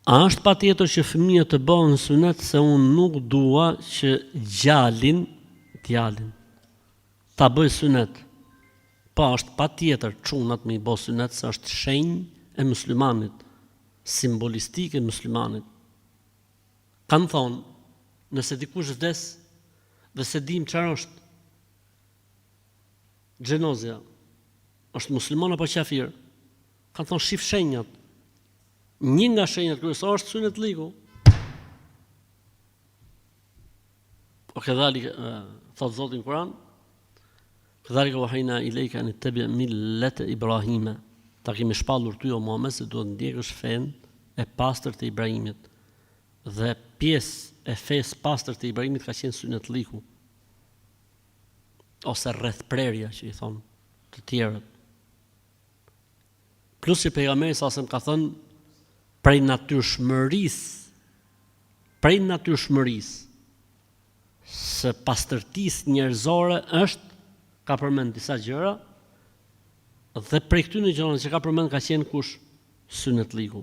A është patjetër që fëmijët të bëhen sunet, se unë nuk dua që djalin ta bëj sunet. Pa është patjetër çunat me i bë sunet, se është shenjë e muslimanit, simbolistike e muslimanit. Kanë thonë, nëse dikush vdes dhe se dim çfarë është xhenozja, është musliman apo kafir, kanë thonë shif shenjat. Një nga shenjat kryesore është sunetliku. O kedhalik, thot Zoti në Kur'an, kedhalika wahayna ilayka an tattabi' millata Ibrahima. Ta kemi shpallur ty o Muhammed se duhet ndjekësh fenë e pastërt të Ibrahimit. Dhe pjesë e fesë pastërt të Ibrahimit ka qenë sunetliku. Ose rrethprerja që i thonë të tjerët. Plus që pejgamberi sa ka thënë prej natyrshmërisë së pastërtisë njerëzore është, ka përmend disa gjëra, dhe prej këtyre gjërave që ka përmend ka qenë kush? Sunetliku.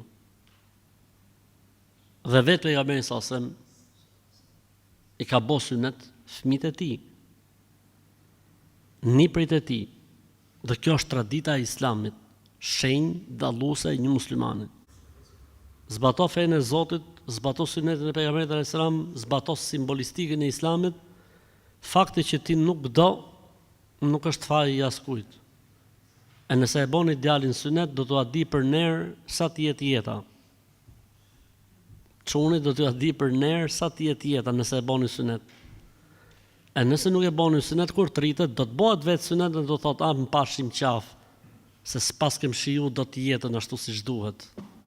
Dhe vetë pejgamberi sa i ka bë sunet fëmijët e tij, nipërit e tij. Dhe kjo është tradita e Islamit, shenjë dalluese e një muslimani. Zbato fenë e Zotit, zbato sunetin e pejgamberit alayhis salam, zbato simbolistikën e Islamit. Fakti që ti nuk do, nuk është faji i askujt. E nëse e boni djalin sunet, do t'ua di për ner sa të jetë jeta. Çuni do t'ua di për ner sa të jetë jeta nëse e boni sunet. E nëse nuk e boni sunet, kur të rritet, do të bëhet vetë sunet dhe do thotë, më pashim qaf, se s'pas kem shiju do të jetën ashtu siç duhet.